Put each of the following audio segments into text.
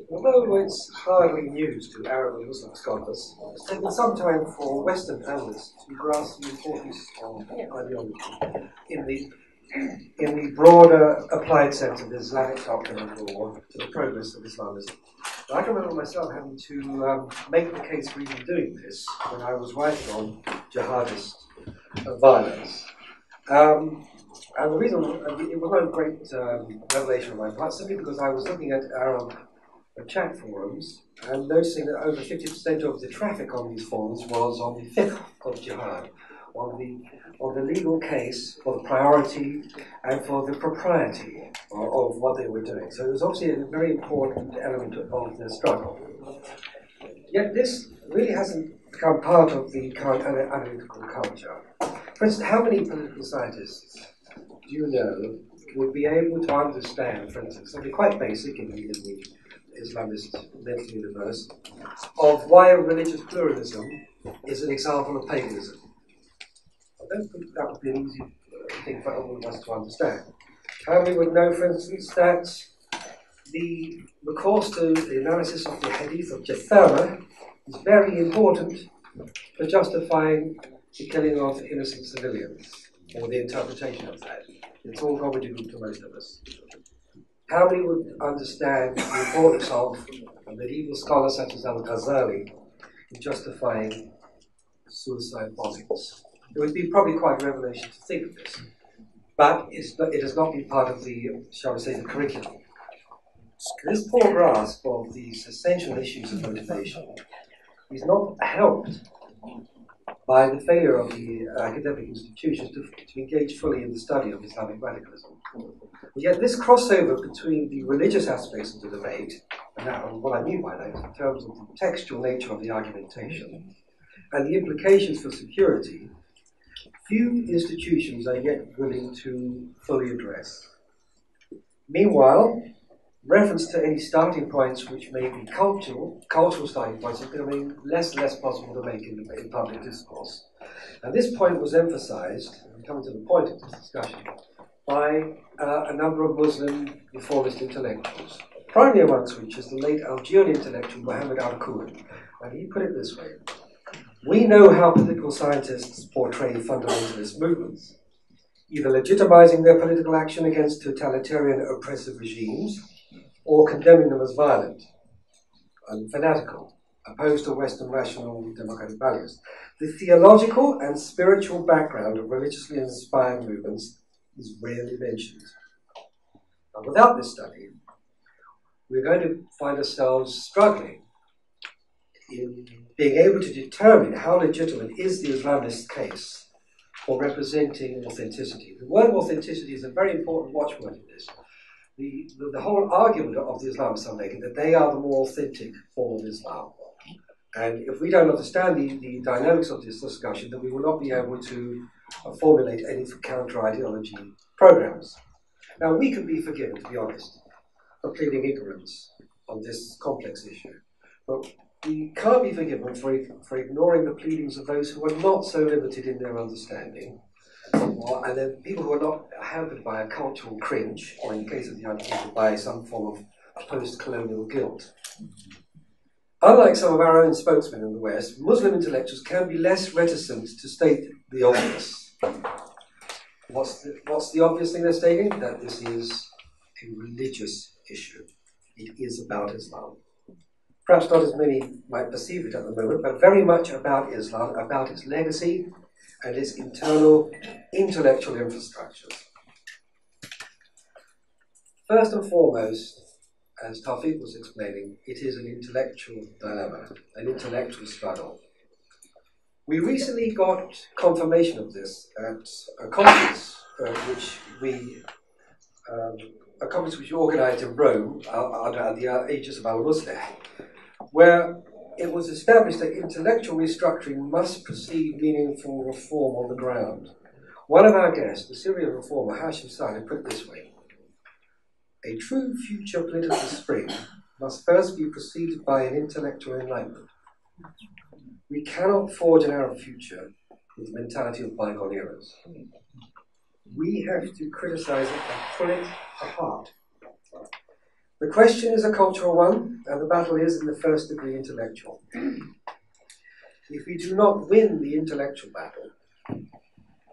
Although it's hardly news to Arab and Muslim scholars, it's taken some time for Western analysts to grasp the importance of ideology in the broader applied sense of the Islamic doctrine of law to the progress of Islamism. I can remember myself having to make the case for even doing this when I was writing on jihadist violence. And the reason it was not a great revelation on my part, simply because I was looking at Arab chat forums and noticing that over 50% of the traffic on these forums was on the fiqh of jihad, on the legal case for the priority and for the propriety of what they were doing. So it was obviously a very important element of the struggle. Yet this really hasn't become part of the current analytical culture. For instance, how many political scientists do you know would be able to understand, for instance, something quite basic in the Islamist mental universe, of why religious pluralism is an example of paganism? I don't think that would be an easy thing for all of us to understand. How many would know, for instance, that the recourse to the analysis of the hadith of Jathama is very important for justifying the killing of innocent civilians, or the interpretation of that? It's all gobbledygook to most of us. How many would understand the importance of a medieval scholar such as Al-Ghazali in justifying suicide bombings? It would be probably quite a revelation to think of this, but it has not been part of the, shall we say, the curriculum. This poor grasp of these essential issues of motivation is not helped by the failure of the academic institutions to engage fully in the study of Islamic radicalism. Yet this crossover between the religious aspects of the debate, and what I mean by that in terms of the textual nature of the argumentation, and the implications for security, few institutions are yet willing to fully address. Meanwhile, reference to any starting points which may be cultural starting points are becoming less and less possible to make in public discourse. And this point was emphasized, and coming to the point of this discussion, by a number of Muslim reformist intellectuals, primarily amongst which is the late Algerian intellectual Muhammad al-Kouri. And he put it this way: we know how political scientists portray fundamentalist movements, either legitimizing their political action against totalitarian oppressive regimes, or condemning them as violent and fanatical, opposed to Western rational democratic values. The theological and spiritual background of religiously inspired movements is rarely mentioned. And without this study, we're going to find ourselves struggling in being able to determine how legitimate is the Islamist case for representing authenticity. The word authenticity is a very important watchword in this. The whole argument of the Islamists are making that they are the more authentic form of Islam. And if we don't understand the dynamics of this discussion, then we will not be able to formulate any counter-ideology programs. Now, we can be forgiven, to be honest, for pleading ignorance on this complex issue. But we can't be forgiven for ignoring the pleadings of those who are not so limited in their understanding, and then people who are not hampered by a cultural cringe, or in the case of the young people, by some form of post-colonial guilt. Unlike some of our own spokesmen in the West, Muslim intellectuals can be less reticent to state the obvious. What's the obvious thing they're stating? That this is a religious issue. It is about Islam. Perhaps not as many might perceive it at the moment, but very much about Islam, about its legacy and its internal intellectual infrastructures. First and foremost, as Tawfiq was explaining, it is an intellectual dilemma, an intellectual struggle. We recently got confirmation of this at a conference which we organised in Rome under the aegis of Al-Muslih, where it was established that intellectual restructuring must precede meaningful reform on the ground. One of our guests, the Syrian reformer Hashim Saad, put it this way: a true future political spring must first be preceded by an intellectual enlightenment. We cannot forge an Arab future with the mentality of bygone eras. we have to criticize it and pull it apart. The question is a cultural one, and the battle is in the first degree intellectual. If we do not win the intellectual battle,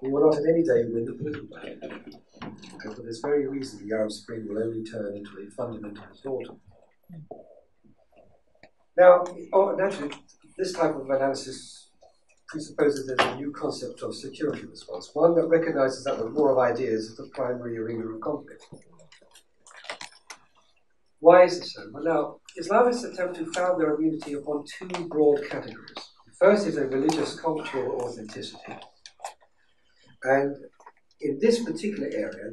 we will not at any day win the political battle. And for this very reason, the Arab Spring will only turn into a fundamental slaughter. Now, naturally, this type of analysis presupposes there's a new concept of security response, one that recognizes that the war of ideas is the primary arena of conflict. Why is this so? Well, now, Islamists attempt to found their immunity upon two broad categories. The first is a religious cultural authenticity. And in this particular area,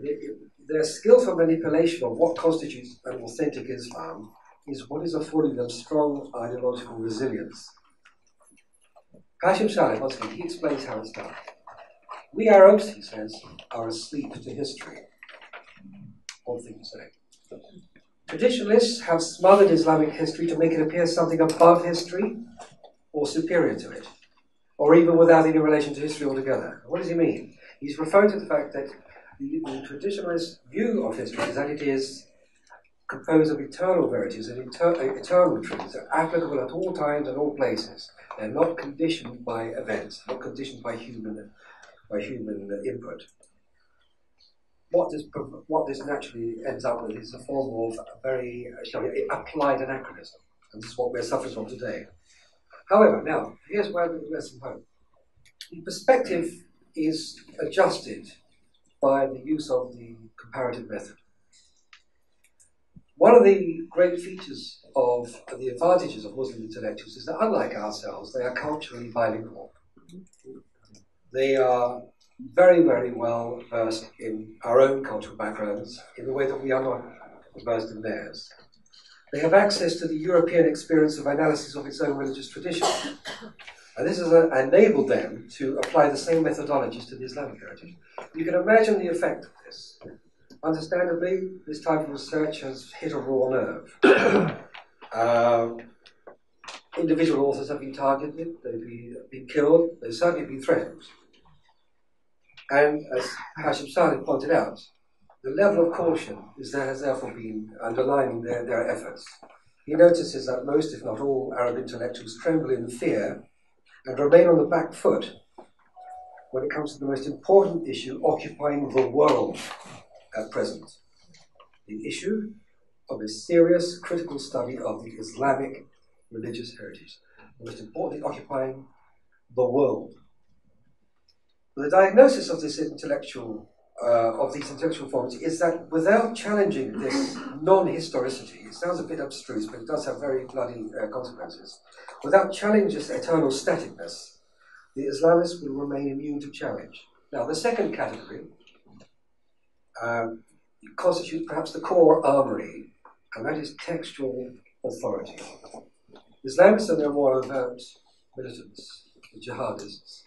their skillful manipulation of what constitutes an authentic Islam is what is affording them strong ideological resilience. Hashim Saleh, once again, he explains how it's done. We Arabs, he says, are asleep to history. One thing to say. Traditionalists have smothered Islamic history to make it appear something above history or superior to it, or even without any relation to history altogether. What does he mean? He's referring to the fact that the traditionalist view of history is that it is composed of eternal verities and eternal truths that are applicable at all times and all places. They're not conditioned by events, not conditioned by human input. What this naturally ends up with is a form of a very, shall we say, applied anachronism. And this is what we're suffering from today. However, now, here's where there's some hope. The perspective is adjusted by the use of the comparative method. One of the great features of the advantages of Muslim intellectuals is that, unlike ourselves, they are culturally bilingual. They are very, very well versed in our own cultural backgrounds in the way that we are not versed in theirs. They have access to the European experience of analysis of its own religious tradition. And this has enabled them to apply the same methodologies to the Islamic heritage. You can imagine the effect of this. Understandably, this type of research has hit a raw nerve. Individual authors have been targeted, they've been killed, they've certainly been threatened. And as Hashim Saleh pointed out, the level of caution has therefore been underlining their efforts. He notices that most, if not all, Arab intellectuals tremble in fear and remain on the back foot when it comes to the most important issue occupying the world at present, the issue of a serious critical study of the Islamic religious heritage, the most important thing occupying the world. The diagnosis of this intellectual, of these intellectual forms is that without challenging this non-historicity, it sounds a bit abstruse, but it does have very bloody consequences. Without challenging this eternal staticness, the Islamists will remain immune to challenge. Now, the second category constitutes perhaps the core armory, and that is textual authority. Islamists and their more overt militants, the jihadists,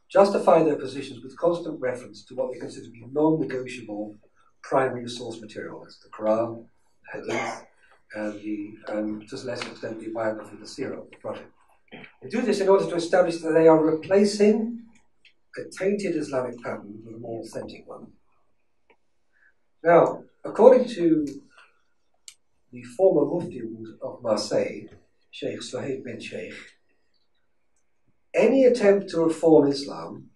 justify their positions with constant reference to what they consider to be non-negotiable primary source material. That's the Quran, the Hadith, and to a lesser extent the biography, the Sirah, the Prophet. They do this in order to establish that they are replacing a tainted Islamic pattern with a more authentic one. Now, according to the former Mufti of Marseille, Sheikh Suhaib bin Sheikh, any attempt to reform Islam,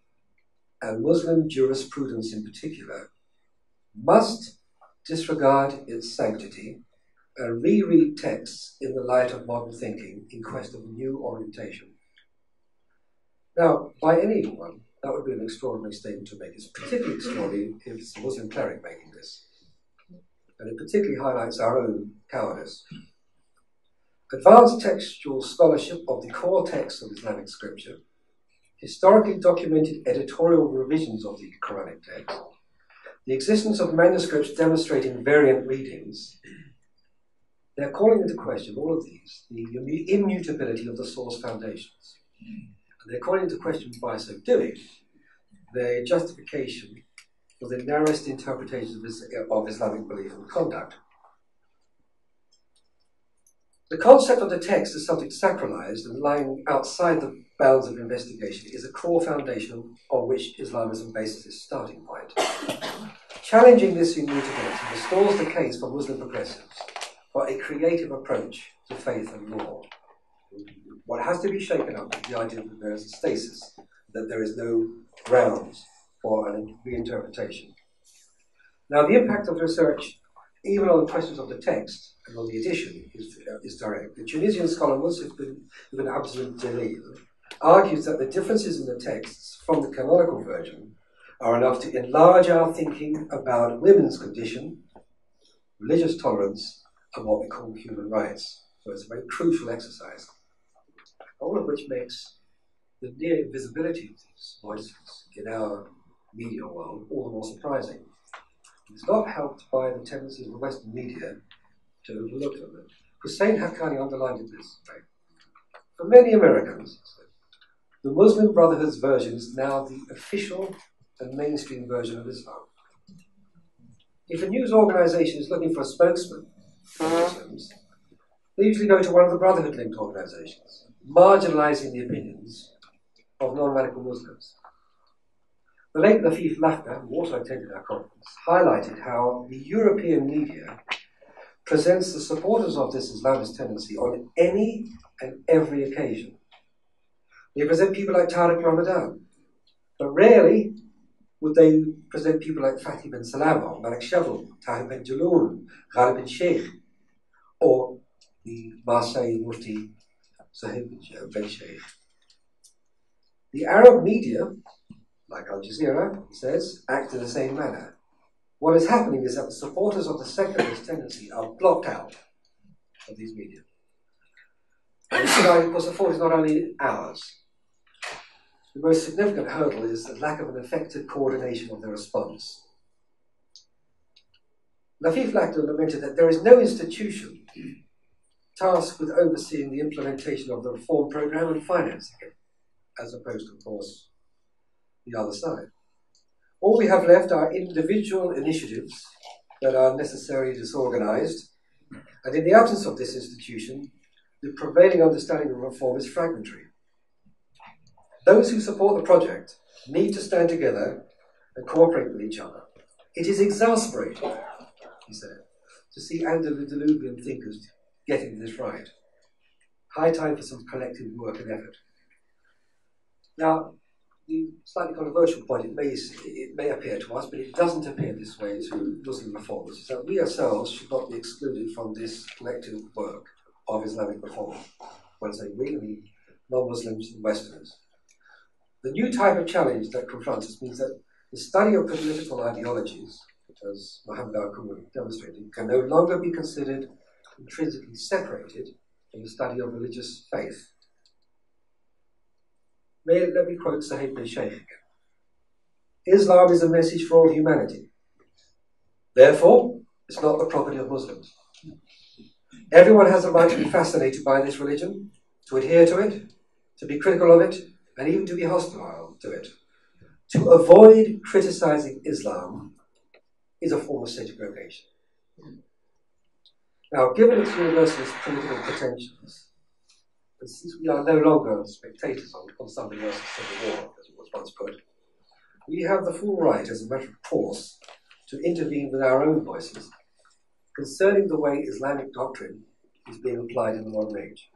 and Muslim jurisprudence in particular, must disregard its sanctity and reread texts in the light of modern thinking in quest of a new orientation. Now, by anyone, that would be an extraordinary statement to make. It's particularly extraordinary if it's a Muslim cleric making this. And it particularly highlights our own cowardice. Advanced textual scholarship of the core texts of Islamic scripture, historically documented editorial revisions of the Quranic text, the existence of manuscripts demonstrating variant readings, they're calling into question, all of these, the immutability of the source foundations. And they're calling into question, by so doing, the justification for the narrowest interpretations of Islamic belief and conduct. The concept of the text as something sacralized and lying outside the bounds of investigation is a core foundation on which Islamism bases its starting point. Challenging this immutability restores the case for Muslim progressives for a creative approach to faith and law. What has to be shaken up is the idea that there is a stasis, that there is no grounds for a reinterpretation. Now, the impact of the research, even on the questions of the text and on the edition, is direct. The Tunisian scholar Musif ibn Abdul Jalil argues that the differences in the texts from the canonical version are enough to enlarge our thinking about women's condition, religious tolerance, and what we call human rights. So it's a very crucial exercise, all of which makes the near invisibility of these voices in our media world all the more surprising. It's not helped by the tendency of the Western media to overlook them. Hussein Haqqani underlined it this way. For many Americans, the Muslim Brotherhood's version is now the official and mainstream version of Islam. If a news organization is looking for a spokesman for Muslims, they usually go to one of the Brotherhood-linked organizations, marginalizing the opinions of non-radical Muslims. The late Lafif Lafta, who also attended our conference, highlighted how the European media presents the supporters of this Islamist tendency on any and every occasion. They present people like Tariq Ramadan, but rarely would they present people like Fatih bin Salama, Malik Shavel, Tahir bin Jaloun, Ghalib bin Sheikh, or the Marseille Mufti Sahib bin Sheikh. The Arab media, like Al Jazeera says, act in the same manner. What is happening is that the supporters of the secularist tendency are blocked out of these media. And of course, the fault is not only ours. The most significant hurdle is the lack of an effective coordination of the response. Lafif Lakhdar lamented that there is no institution tasked with overseeing the implementation of the reform program and financing it, as opposed to, of course, the other side. All we have left are individual initiatives that are necessarily disorganized, and in the absence of this institution, the prevailing understanding of reform is fragmentary. Those who support the project need to stand together and cooperate with each other. It is exasperating, he said, to see antediluvian thinkers getting this right. High time for some collective work and effort. Now, the slightly controversial point, it may appear to us, but it doesn't appear this way to Muslim reformers, is that we ourselves should not be excluded from this collective work of Islamic reform. When I say we, I mean non-Muslims and Westerners. The new type of challenge that confronts us means that the study of political ideologies, as Mohammed Al-Qur'an demonstrated, can no longer be considered intrinsically separated from the study of religious faith. Let me quote Sahib bin Sheikh again. Islam is a message for all humanity. Therefore, it's not the property of Muslims. Everyone has a right to be fascinated by this religion, to adhere to it, to be critical of it, and even to be hostile to it. To avoid criticizing Islam is a form of segregation. Now, given its universalist political pretensions, and since we are no longer spectators on somebody else's civil war, as it was once put, we have the full right, as a matter of course, to intervene with our own voices concerning the way Islamic doctrine is being applied in the modern age.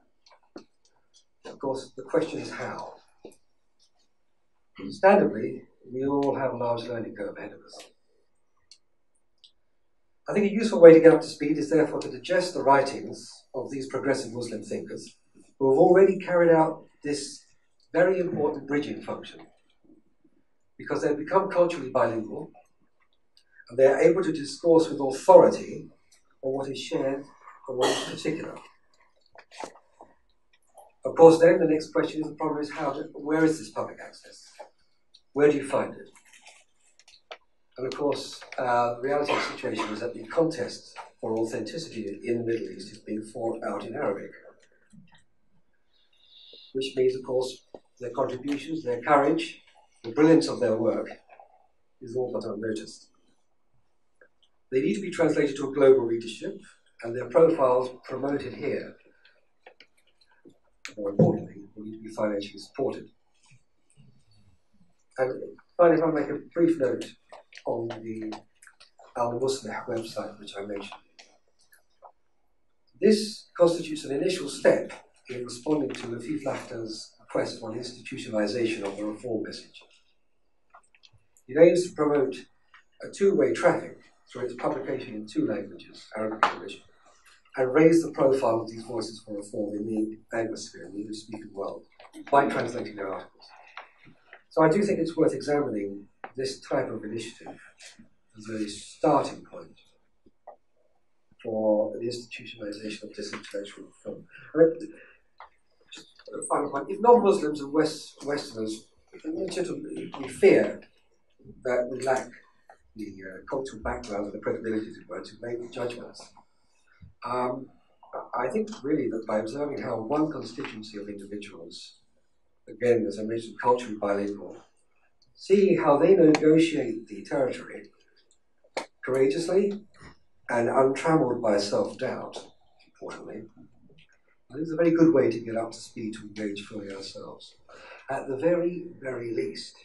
Of course, the question is how. Understandably, we all have a large learning curve ahead of us. I think a useful way to get up to speed is therefore to digest the writings of these progressive Muslim thinkers who have already carried out this very important bridging function, because they've become culturally bilingual and they are able to discourse with authority on what is shared and what is particular. Of course, then the next question is, the problem is where is this public access? Where do you find it? And of course, the reality of the situation is that the contest for authenticity in the Middle East is being fought out in Arabic, which means, of course, their contributions, their courage, the brilliance of their work is all but unnoticed. They need to be translated to a global readership, and their profiles promoted here more importantly, will need to be financially supported. And finally, if I make a brief note on the Al-Muslih website, which I mentioned. This constitutes an initial step in responding to Ulph Lachter's request for an institutionalization of the reform message. It aims to promote a two-way traffic through its publication in two languages, Arabic and English, and raise the profile of these voices for reform in the Anglosphere, in the English-speaking world, by translating their articles. So I do think it's worth examining this type of initiative as a starting point for the institutionalization of disintellectual reform. Just a final point. If non-Muslims and Westerners legitimately fear that we lack the cultural background and the credibility, as it were, to make judgments, I think really that by observing how one constituency of individuals, again, as I mentioned, culturally bilingual, see how they negotiate the territory courageously and untrammeled by self-doubt, importantly, I think it's a very good way to get up to speed to engage fully ourselves. At the very, very least,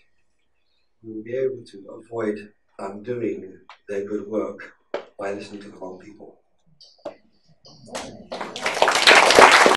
we will be able to avoid undoing their good work by listening to the wrong people.